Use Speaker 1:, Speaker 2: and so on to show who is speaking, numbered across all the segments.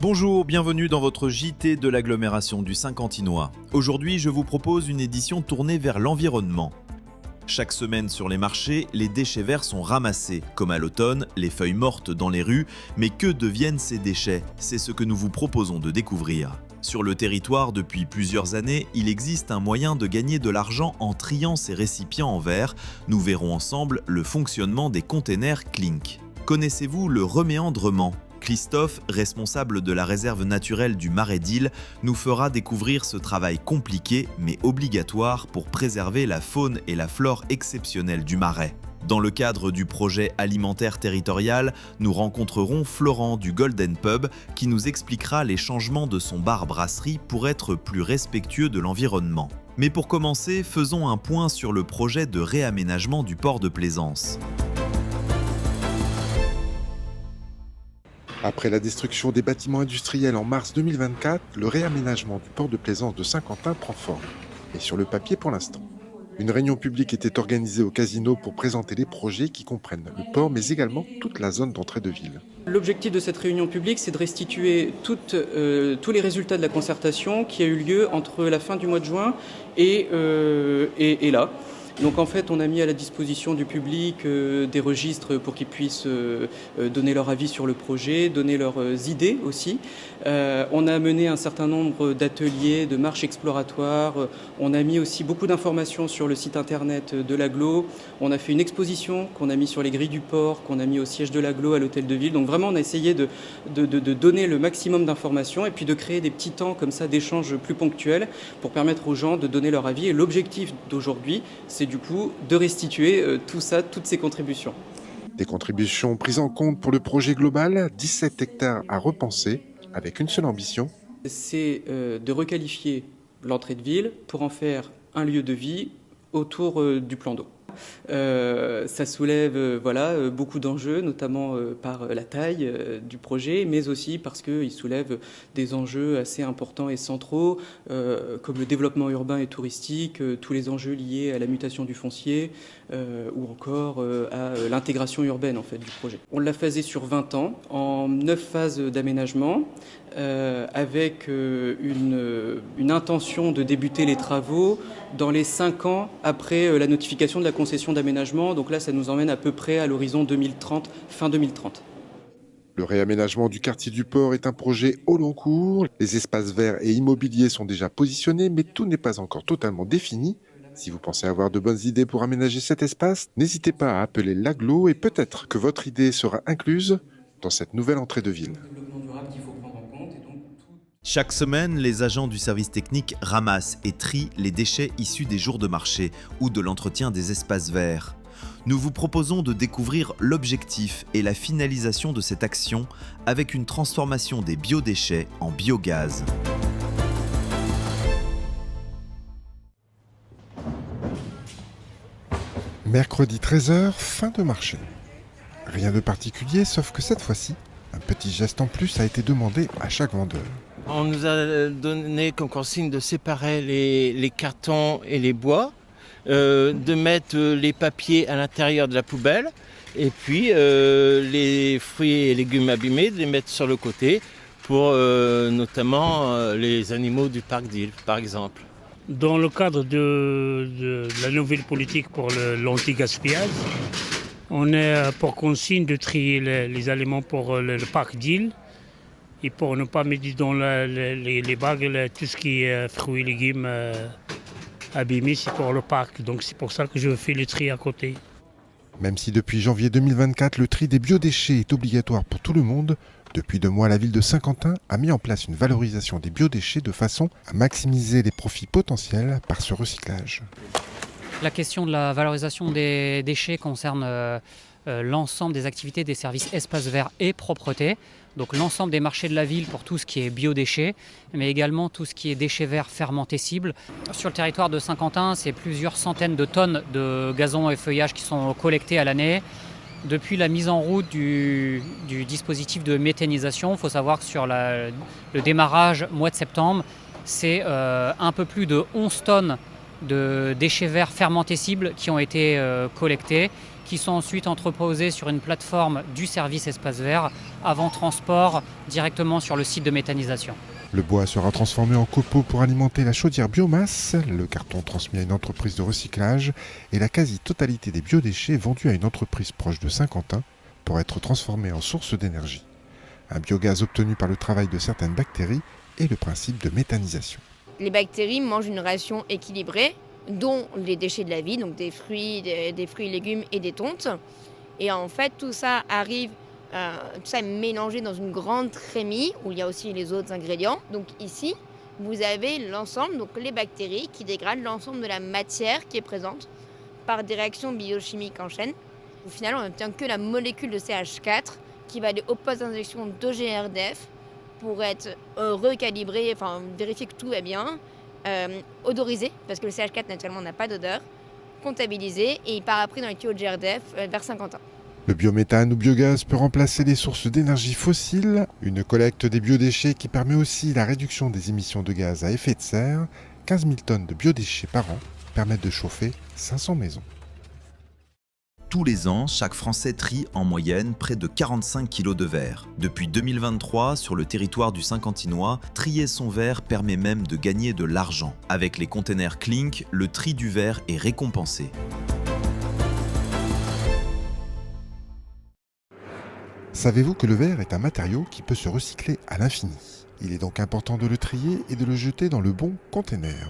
Speaker 1: Bonjour, bienvenue dans votre JT de l'agglomération du Saint-Quentinois. Aujourd'hui, je vous propose une édition tournée vers l'environnement. Chaque semaine sur les marchés, les déchets verts sont ramassés. Comme à l'automne, les feuilles mortes dans les rues. Mais que deviennent ces déchets? C'est ce que nous vous proposons de découvrir. Sur le territoire, depuis plusieurs années, il existe un moyen de gagner de l'argent en triant ces récipients en verre. Nous verrons ensemble le fonctionnement des containers Clink. Connaissez-vous le reméandrement ? Christophe, responsable de la réserve naturelle du Marais d'Isle, nous fera découvrir ce travail compliqué mais obligatoire pour préserver la faune et la flore exceptionnelle du Marais. Dans le cadre du projet alimentaire territorial, nous rencontrerons Florent du Golden Pub qui nous expliquera les changements de son bar-brasserie pour être plus respectueux de l'environnement. Mais pour commencer, faisons un point sur le projet de réaménagement du port de Plaisance.
Speaker 2: Après la destruction des bâtiments industriels en mars 2024, le réaménagement du port de Plaisance de Saint-Quentin prend forme. Et sur le papier pour l'instant. Une réunion publique était organisée au casino pour présenter les projets qui comprennent le port, mais également toute la zone d'entrée de ville.
Speaker 3: L'objectif de cette réunion publique, c'est de restituer tous les résultats de la concertation qui a eu lieu entre la fin du mois de juin et là. Donc en fait, on a mis à la disposition du public des registres pour qu'ils puissent donner leur avis sur le projet, donner leurs idées aussi. On a mené un certain nombre d'ateliers, de marches exploratoires. On a mis aussi beaucoup d'informations sur le site internet de l'agglo. On a fait une exposition qu'on a mis sur les grilles du port, qu'on a mis au siège de l'agglo à l'hôtel de ville. Donc vraiment, on a essayé de donner le maximum d'informations et puis de créer des petits temps comme ça d'échanges plus ponctuels pour permettre aux gens de donner leur avis. Et l'objectif d'aujourd'hui, c'est du coup de restituer tout ça, toutes ces contributions.
Speaker 2: Des contributions prises en compte pour le projet global, 17 hectares à repenser, avec une seule ambition.
Speaker 3: C'est de requalifier l'entrée de ville pour en faire un lieu de vie autour du plan d'eau. Ça soulève beaucoup d'enjeux, notamment par la taille du projet, mais aussi parce qu'il soulève des enjeux assez importants et centraux, comme le développement urbain et touristique, tous les enjeux liés à la mutation du foncier, ou encore à l'intégration urbaine en fait, du projet. On l'a phasé sur 20 ans, en 9 phases d'aménagement, avec une intention de débuter les travaux dans les 5 ans après la notification de la concession d'aménagement. Donc là, ça nous emmène à peu près à l'horizon 2030, fin 2030.
Speaker 2: Le réaménagement du quartier du port est un projet au long cours. Les espaces verts et immobiliers sont déjà positionnés, mais tout n'est pas encore totalement défini. Si vous pensez avoir de bonnes idées pour aménager cet espace, n'hésitez pas à appeler l'agglo et peut-être que votre idée sera incluse dans cette nouvelle entrée de ville.
Speaker 1: Chaque semaine, les agents du service technique ramassent et trient les déchets issus des jours de marché ou de l'entretien des espaces verts. Nous vous proposons de découvrir l'objectif et la finalisation de cette action avec une transformation des biodéchets en biogaz.
Speaker 2: Mercredi 13h, fin de marché. Rien de particulier, sauf que cette fois-ci, un petit geste en plus a été demandé à chaque vendeur.
Speaker 4: On nous a donné comme consigne de séparer les cartons et les bois, de mettre les papiers à l'intérieur de la poubelle et puis les fruits et légumes abîmés, de les mettre sur le côté pour notamment les animaux du parc d'Isle, par exemple.
Speaker 5: Dans le cadre de la nouvelle politique pour l'anti-gaspillage, on est pour consigne de trier les aliments pour le parc d'Isle et pour ne pas mettre dans les bagues tout ce qui est fruits et légumes abîmés, c'est pour le parc. Donc c'est pour ça que je fais le tri à côté.
Speaker 2: Même si depuis janvier 2024, le tri des biodéchets est obligatoire pour tout le monde, depuis 2 mois, la ville de Saint-Quentin a mis en place une valorisation des biodéchets de façon à maximiser les profits potentiels par ce recyclage.
Speaker 6: La question de la valorisation des déchets concerne l'ensemble des activités des services espaces verts et propreté. Donc l'ensemble des marchés de la ville pour tout ce qui est biodéchets, mais également tout ce qui est déchets verts fermentés cibles. Sur le territoire de Saint-Quentin, c'est plusieurs centaines de tonnes de gazon et feuillage qui sont collectés à l'année. Depuis la mise en route du dispositif de méthanisation, il faut savoir que sur le démarrage mois de septembre, c'est un peu plus de 11 tonnes de déchets verts fermentescibles qui ont été collectés, qui sont ensuite entreposés sur une plateforme du service Espace Vert avant transport directement sur le site de méthanisation.
Speaker 2: Le bois sera transformé en copeaux pour alimenter la chaudière biomasse, le carton transmis à une entreprise de recyclage et la quasi-totalité des biodéchets vendus à une entreprise proche de Saint-Quentin pour être transformés en source d'énergie. Un biogaz obtenu par le travail de certaines bactéries et le principe de méthanisation.
Speaker 7: Les bactéries mangent une ration équilibrée, dont les déchets de la vie, donc des fruits et légumes et des tontes. Et en fait, tout ça arrive, tout ça est mélangé dans une grande trémie où il y a aussi les autres ingrédients. Donc ici, vous avez l'ensemble, donc les bactéries qui dégradent l'ensemble de la matière qui est présente par des réactions biochimiques en chaîne. Au final, on n'obtient que la molécule de CH4 qui va aller au poste d'injection de GRDF pour être recalibré, enfin vérifier que tout va bien, odorisé, parce que le CH4 naturellement n'a pas d'odeur, comptabilisé, et il part après dans les tuyaux de GRDF vers Saint-Quentin.
Speaker 2: Le biométhane ou biogaz peut remplacer les sources d'énergie fossiles, une collecte des biodéchets qui permet aussi la réduction des émissions de gaz à effet de serre. 15 000 tonnes de biodéchets par an permettent de chauffer 500 maisons.
Speaker 1: Tous les ans, chaque Français trie en moyenne près de 45 kg de verre. Depuis 2023, sur le territoire du Saint-Quentinois, trier son verre permet même de gagner de l'argent. Avec les containers Clink, le tri du verre est récompensé.
Speaker 2: Savez-vous que le verre est un matériau qui peut se recycler à l'infini? Il est donc important de le trier et de le jeter dans le bon container.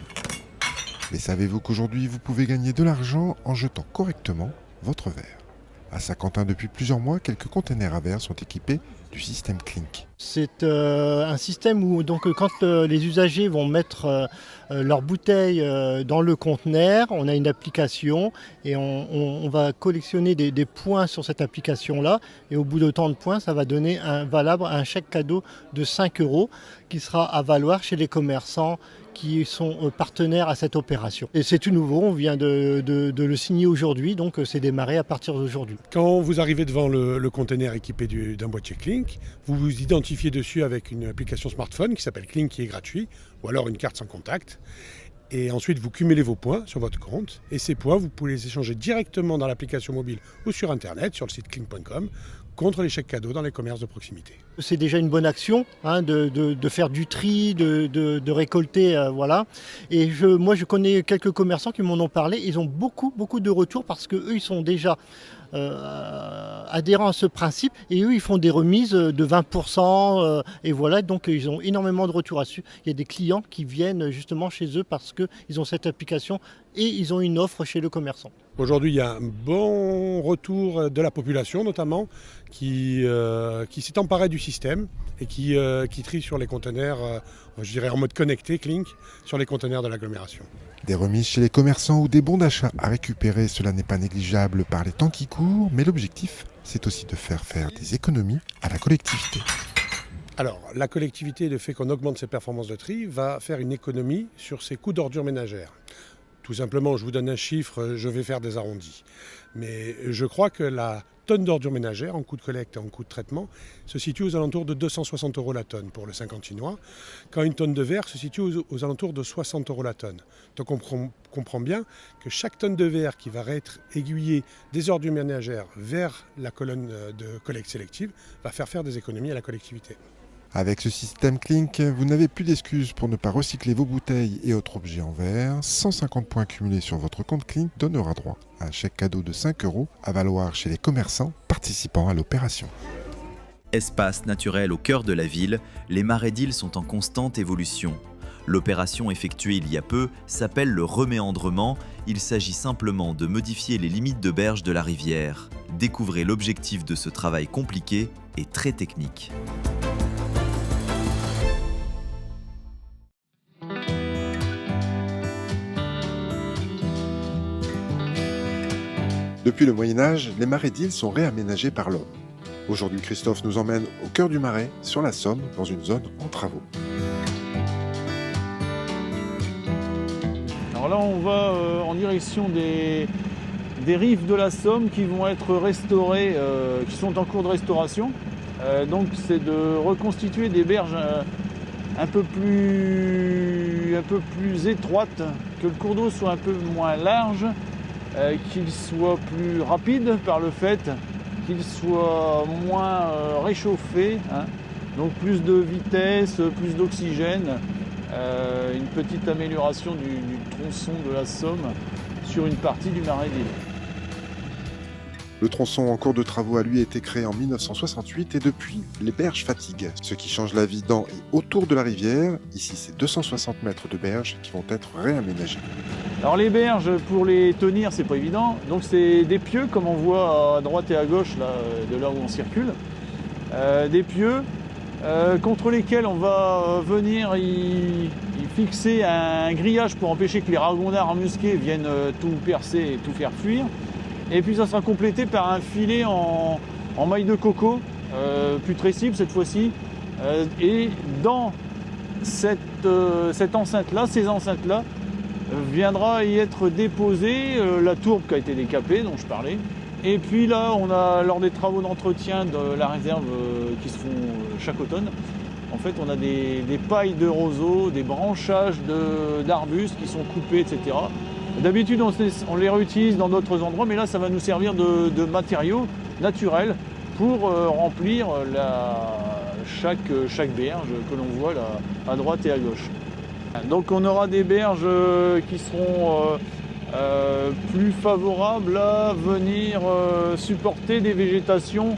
Speaker 2: Mais savez-vous qu'aujourd'hui, vous pouvez gagner de l'argent en jetant correctement votre verre? À Saint-Quentin, depuis plusieurs mois, quelques containers à verre sont équipés du système Clink.
Speaker 8: C'est un système où donc, quand les usagers vont mettre leurs bouteilles dans le conteneur, on a une application et on va collectionner des points sur cette application-là. Et au bout de tant de points, ça va donner valable un chèque cadeau de 5 € qui sera à valoir chez les commerçants qui sont partenaires à cette opération. Et c'est tout nouveau, on vient de le signer aujourd'hui, donc c'est démarré à partir d'aujourd'hui.
Speaker 9: Quand vous arrivez devant le container équipé d'un boîtier Clink, vous vous identifiez dessus avec une application smartphone qui s'appelle Clink, qui est gratuit, ou alors une carte sans contact. Et ensuite, vous cumulez vos points sur votre compte. Et ces points, vous pouvez les échanger directement dans l'application mobile ou sur Internet, sur le site clink.com, contre les chèques cadeaux dans les commerces de proximité.
Speaker 8: C'est déjà une bonne action de faire du tri, de récolter, voilà. Et moi, je connais quelques commerçants qui m'en ont parlé. Ils ont beaucoup de retours parce qu'eux, ils sont déjà adhérents à ce principe et eux, ils font des remises de 20%. Et voilà, donc ils ont énormément de retours là-dessus. Il y a des clients qui viennent justement chez eux parce qu'ils ont cette application et ils ont une offre chez le commerçant.
Speaker 9: Aujourd'hui, il y a un bon retour de la population, notamment, qui s'est emparée du système et qui trie sur les conteneurs, je dirais en mode connecté, Clink, sur les conteneurs de l'agglomération.
Speaker 2: Des remises chez les commerçants ou des bons d'achat à récupérer, cela n'est pas négligeable par les temps qui courent, mais l'objectif, c'est aussi de faire des économies à la collectivité.
Speaker 9: Alors, la collectivité, le fait qu'on augmente ses performances de tri, va faire une économie sur ses coûts d'ordures ménagères. Tout simplement, je vous donne un chiffre, je vais faire des arrondis. Mais je crois que la tonne d'ordures ménagères, en coût de collecte et en coût de traitement, se situe aux alentours de 260 € la tonne pour le Saint-Quentinois, quand une tonne de verre se situe aux alentours de 60 € la tonne. Donc on comprend bien que chaque tonne de verre qui va être aiguillée des ordures ménagères vers la colonne de collecte sélective va faire des économies à la collectivité.
Speaker 2: Avec ce système Clink, vous n'avez plus d'excuses pour ne pas recycler vos bouteilles et autres objets en verre. 150 points cumulés sur votre compte Clink donnera droit à un chèque cadeau de 5 € à valoir chez les commerçants participant à l'opération.
Speaker 1: Espace naturel au cœur de la ville, les marais d'Ille sont en constante évolution. L'opération effectuée il y a peu s'appelle le reméandrement. Il s'agit simplement de modifier les limites de berge de la rivière. Découvrez l'objectif de ce travail compliqué et très technique.
Speaker 2: Depuis le Moyen-Âge, les marais d'Ille sont réaménagés par l'homme. Aujourd'hui, Christophe nous emmène au cœur du marais, sur la Somme, dans une zone en travaux.
Speaker 10: Alors là, on va en direction des rives de la Somme qui vont être restaurées, qui sont en cours de restauration. Donc c'est de reconstituer des berges un peu plus étroite, que le cours d'eau soit un peu moins large, qu'il soit plus rapide par le fait qu'il soit moins réchauffé, hein. Donc plus de vitesse, plus d'oxygène, une petite amélioration du tronçon de la Somme sur une partie du Marais d'Ille.
Speaker 2: Le tronçon en cours de travaux a lui été créé en 1968 et depuis, les berges fatiguent, ce qui change la vie dans et autour de la rivière. Ici, c'est 260 mètres de berges qui vont être réaménagés.
Speaker 10: Alors les berges, pour les tenir, c'est pas évident. Donc c'est des pieux, comme on voit à droite et à gauche là, de là où on circule. Des pieux contre lesquels on va venir y fixer un grillage pour empêcher que les ragondins musqués viennent tout percer et tout faire fuir. Et puis ça sera complété par un filet en maille de coco, putrescible cette fois-ci. Et dans cette enceinte-là, ces enceintes-là, viendra y être déposée la tourbe qui a été décapée, dont je parlais. Et puis là, on a, lors des travaux d'entretien de la réserve qui se font chaque automne, en fait, on a des pailles de roseaux, des branchages d'arbustes qui sont coupés, etc. D'habitude, on les réutilise dans d'autres endroits, mais là, ça va nous servir de matériaux naturels pour remplir chaque berge que l'on voit là, à droite et à gauche. Donc on aura des berges qui seront plus favorables à venir supporter des végétations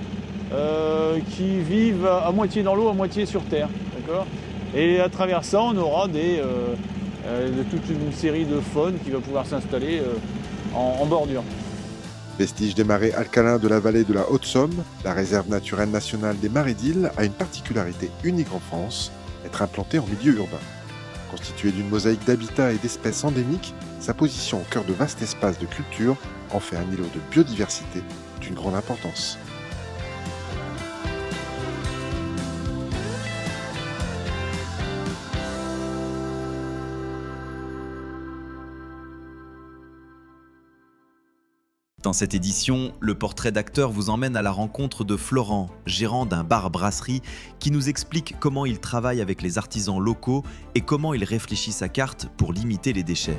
Speaker 10: qui vivent à moitié dans l'eau, à moitié sur terre. D'accord ? Et à travers ça, on aura de toute une série de faunes qui va pouvoir s'installer en bordure.
Speaker 2: Vestige des marais alcalins de la vallée de la Haute-Somme, la réserve naturelle nationale des Marais d'Ille a une particularité unique en France, être implantée en milieu urbain. Constituée d'une mosaïque d'habitats et d'espèces endémiques, sa position au cœur de vastes espaces de culture en fait un îlot de biodiversité d'une grande importance.
Speaker 1: Dans cette édition, le portrait d'acteur vous emmène à la rencontre de Florent, gérant d'un bar-brasserie, qui nous explique comment il travaille avec les artisans locaux et comment il réfléchit sa carte pour limiter les déchets.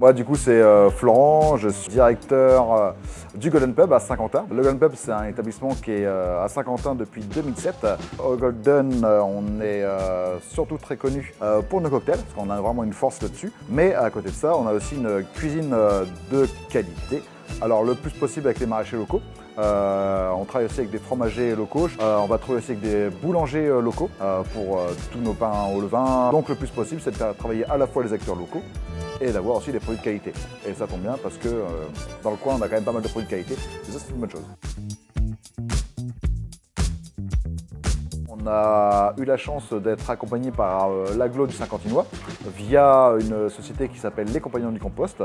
Speaker 11: Moi, du coup, c'est Florent, je suis directeur du Golden Pub à Saint-Quentin. Le Golden Pub, c'est un établissement qui est à Saint-Quentin depuis 2007. Au Golden, on est surtout très connu pour nos cocktails, parce qu'on a vraiment une force là-dessus. Mais à côté de ça, on a aussi une cuisine de qualité. Alors, le plus possible avec les maraîchers locaux. On travaille aussi avec des fromagers locaux. On va travailler aussi avec des boulangers locaux pour tous nos pains au levain. Donc, le plus possible, c'est de travailler à la fois les acteurs locaux et d'avoir aussi des produits de qualité. Et ça tombe bien parce que dans le coin, on a quand même pas mal de produits de qualité. Et ça, c'est une bonne chose. On a eu la chance d'être accompagné par l'Agglo du Saint-Quentinois via une société qui s'appelle Les Compagnons du Compost,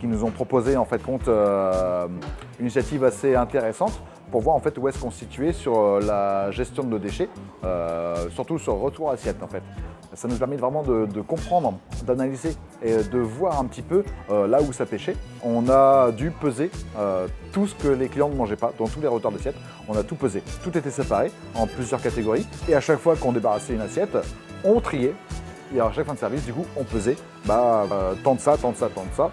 Speaker 11: qui nous ont proposé en fait une initiative assez intéressante pour voir en fait où est-ce qu'on se situait sur la gestion de nos déchets, surtout sur le retour assiette en fait. Ça nous permet vraiment de comprendre, d'analyser et de voir un petit peu là où ça pêchait. On a dû peser tout ce que les clients ne mangeaient pas, dans tous les retards d'assiette. On a tout pesé. Tout était séparé en plusieurs catégories. Et à chaque fois qu'on débarrassait une assiette, on triait. Et à chaque fin de service, du coup, on pesait tant de ça, tant de ça, tant de ça.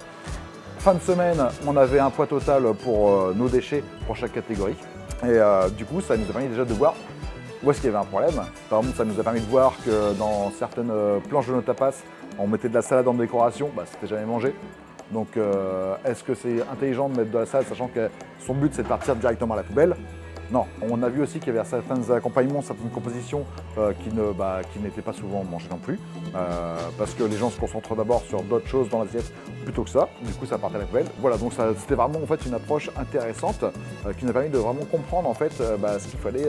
Speaker 11: Fin de semaine, on avait un poids total pour nos déchets pour chaque catégorie. Et du coup, ça nous a permis déjà de voir où est-ce qu'il y avait un problème. Par exemple, ça nous a permis de voir que dans certaines planches de nos tapas, on mettait de la salade en décoration, c'était jamais mangé. Donc est-ce que c'est intelligent de mettre de la salade, sachant que son but c'est de partir directement à la poubelle? Non. On a vu aussi qu'il y avait certains accompagnements, certaines compositions qui n'étaient pas souvent mangées non plus, parce que les gens se concentrent d'abord sur d'autres choses dans l'assiette plutôt que ça. Du coup, ça partait à la poubelle. Voilà, donc c'était vraiment en fait une approche intéressante qui nous a permis de vraiment comprendre en fait ce qu'il fallait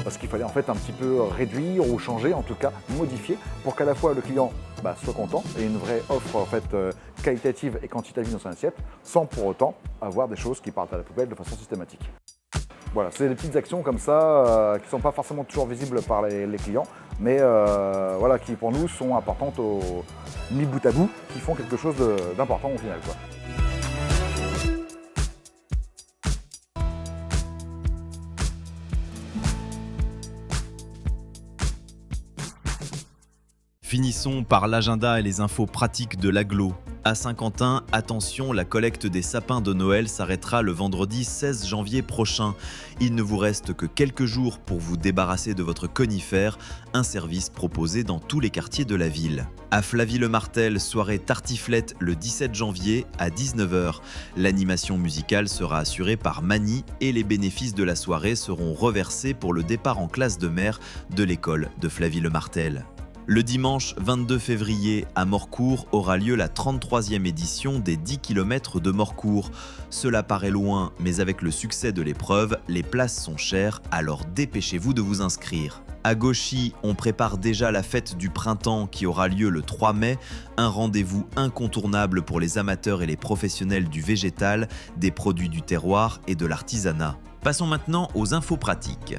Speaker 11: parce qu'il fallait en fait un petit peu réduire ou changer, en tout cas modifier, pour qu'à la fois le client soit content et une vraie offre en fait, qualitative et quantitative dans son assiette, sans pour autant avoir des choses qui partent à la poubelle de façon systématique. Voilà, c'est des petites actions comme ça qui ne sont pas forcément toujours visibles par les clients, mais voilà, qui pour nous sont importantes mis bout à bout, qui font quelque chose d'important au final, quoi.
Speaker 1: Finissons par l'agenda et les infos pratiques de l'agglo. À Saint-Quentin, attention, la collecte des sapins de Noël s'arrêtera le vendredi 16 janvier prochain. Il ne vous reste que quelques jours pour vous débarrasser de votre conifère, un service proposé dans tous les quartiers de la ville. À Flavie-le-Martel, soirée tartiflette le 17 janvier à 19h. L'animation musicale sera assurée par Mani et les bénéfices de la soirée seront reversés pour le départ en classe de mer de l'école de Flavie-le-Martel. Le dimanche 22 février, à Morcourt, aura lieu la 33e édition des 10 km de Morcourt. Cela paraît loin, mais avec le succès de l'épreuve, les places sont chères, alors dépêchez-vous de vous inscrire. À Gauchy, on prépare déjà la fête du printemps qui aura lieu le 3 mai, un rendez-vous incontournable pour les amateurs et les professionnels du végétal, des produits du terroir et de l'artisanat. Passons maintenant aux infos pratiques.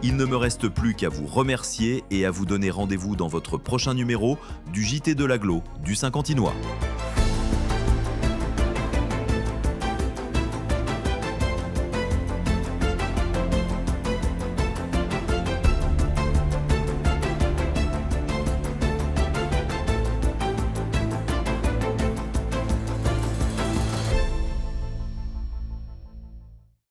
Speaker 1: Il ne me reste plus qu'à vous remercier et à vous donner rendez-vous dans votre prochain numéro du JT de l'agglo du Saint-Quentinois.